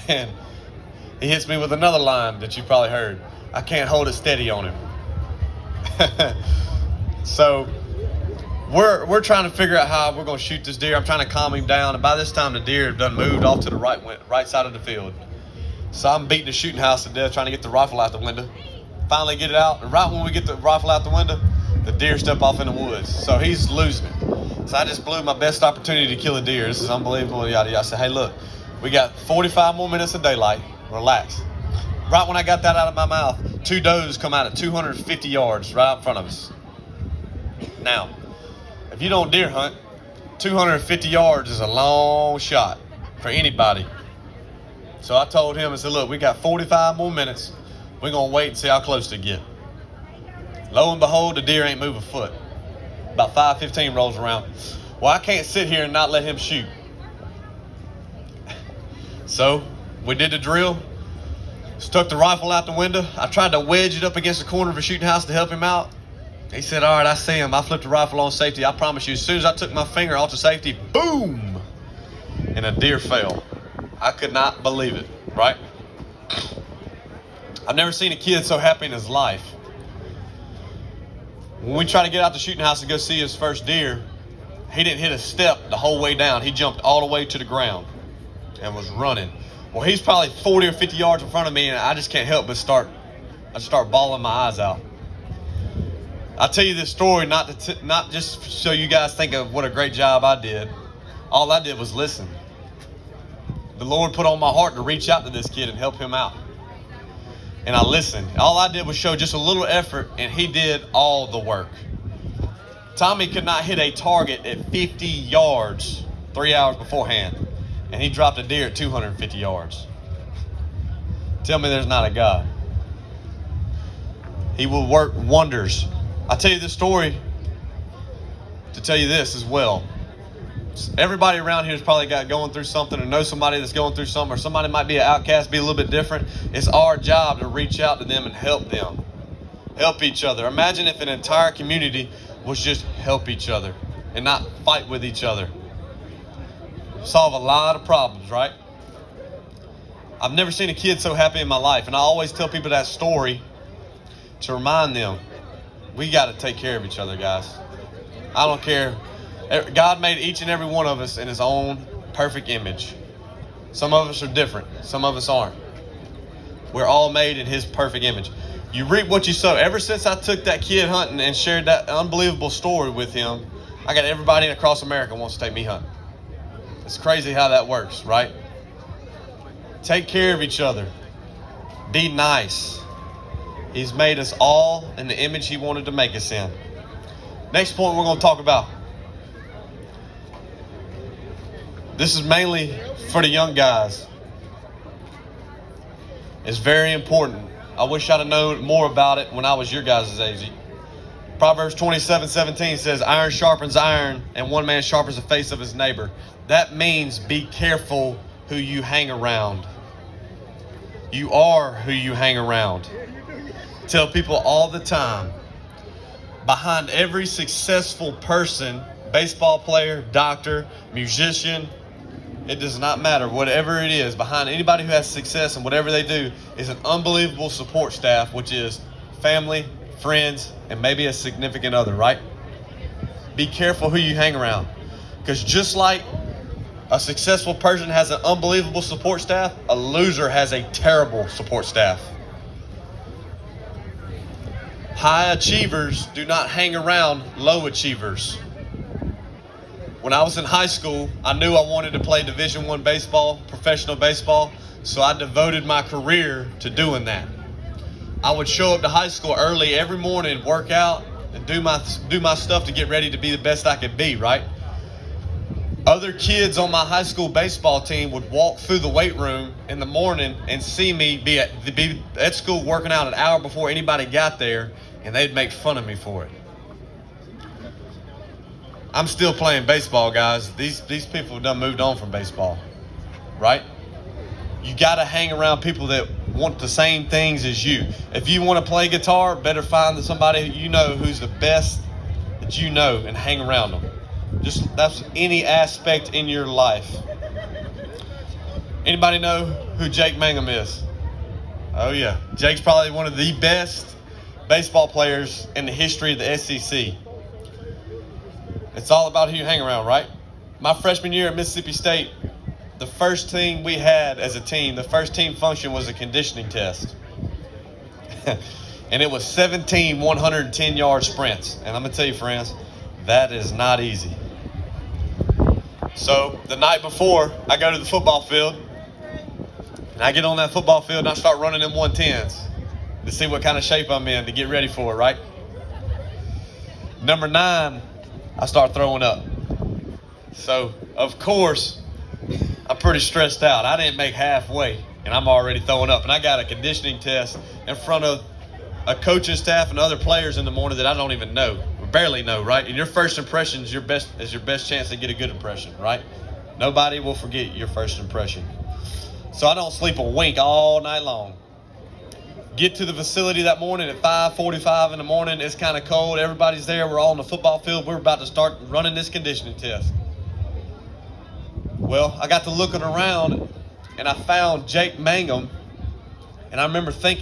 And he hits me with another line that you probably heard. I can't hold it steady on him. So we're trying to figure out how we're going to shoot this deer. I'm trying to calm him down. And by this time, the deer had done moved off to the right side of the field. So I'm beating the shooting house to death, trying to get the rifle out the window. Finally get it out. And right when we get the rifle out the window, the deer step off in the woods. So he's losing it. So I just blew my best opportunity to kill a deer. This is unbelievable. Yada, yada. I said, hey, look, we got 45 more minutes of daylight. Relax. Right when I got that out of my mouth, two does come out at 250 yards right out in front of us. Now, if you don't deer hunt, 250 yards is a long shot for anybody. So I told him, I said, look, we got 45 more minutes. We're going to wait and see how close they get. Lo and behold, the deer ain't move a foot. About 5:15 rolls around. Well, I can't sit here and not let him shoot. So we did the drill. Stuck the rifle out the window. I tried to wedge it up against the corner of a shooting house to help him out. He said, all right, I see him. I flipped the rifle on safety. I promise you, as soon as I took my finger off the safety, boom, and a deer fell. I could not believe it, right? I've never seen a kid so happy in his life. When we tried to get out the shooting house to go see his first deer, he didn't hit a step the whole way down. He jumped all the way to the ground and was running. Well, he's probably 40 or 50 yards in front of me, and I just can't help but start bawling my eyes out. I'll tell you this story not just so you guys think of what a great job I did. All I did was listen. The Lord put on my heart to reach out to this kid and help him out. And I listened. All I did was show just a little effort, and he did all the work. Tommy could not hit a target at 50 yards 3 hours beforehand, and he dropped a deer at 250 yards. Tell me there's not a God. He will work wonders. I tell you this story to tell you this as well. Everybody around here has probably got going through something or knows somebody that's going through something, or somebody might be an outcast, be a little bit different. It's our job to reach out to them and help them. Help each other. Imagine if an entire community was just help each other and not fight with each other. Solve a lot of problems, right? I've never seen a kid so happy in my life, and I always tell people that story to remind them, we got to take care of each other, guys. I don't care. God made each and every one of us in his own perfect image. Some of us are different. Some of us aren't. We're all made in his perfect image. You reap what you sow. Ever since I took that kid hunting and shared that unbelievable story with him, I got everybody across America wants to take me hunting. It's crazy how that works, right? Take care of each other. Be nice. He's made us all in the image he wanted to make us in. Next point we're going to talk about. This is mainly for the young guys. It's very important. I wish I'd have known more about it when I was your guys' age. Proverbs 27:17 says, iron sharpens iron, and one man sharpens the face of his neighbor. That means be careful who you hang around. You are who you hang around. Tell people all the time, behind every successful person, baseball player, doctor, musician, it does not matter, whatever it is, behind anybody who has success and whatever they do is an unbelievable support staff, which is family, friends, and maybe a significant other, right? Be careful who you hang around. Because just like a successful person has an unbelievable support staff, a loser has a terrible support staff. High achievers do not hang around low achievers. When I was in high school, I knew I wanted to play Division I baseball, professional baseball, so I devoted my career to doing that. I would show up to high school early every morning, work out, and do my stuff to get ready to be the best I could be, right? Other kids on my high school baseball team would walk through the weight room in the morning and see me be at school working out an hour before anybody got there, and they'd make fun of me for it. I'm still playing baseball, guys. These people have done moved on from baseball, right? You got to hang around people that want the same things as you. If you want to play guitar, better find somebody you know who's the best that you know and hang around them. Just that's any aspect in your life. Anybody know who Jake Mangum is? Oh yeah, Jake's probably one of the best baseball players in the history of the SEC. It's all about who you hang around, right? My freshman year at Mississippi State, the first thing we had as a team, the first team function was a conditioning test. And it was 17 110-yard sprints. And I'm going to tell you, friends, that is not easy. So the night before, I go to the football field, and I get on that football field and I start running them 110s to see what kind of shape I'm in to get ready for it, right? Number 9, I start throwing up. So, of course, I'm pretty stressed out. I didn't make halfway, and I'm already throwing up. And I got a conditioning test in front of a coaching staff and other players in the morning that I don't even know, or barely know, right? And your first impression is your best chance to get a good impression, right? Nobody will forget your first impression. So I don't sleep a wink all night long. Get to the facility that morning at 5:45 in the morning. It's kind of cold. Everybody's there. We're all on the football field. We're about to start running this conditioning test. Well, I got to looking around, and I found Jake Mangum, and I remember thinking,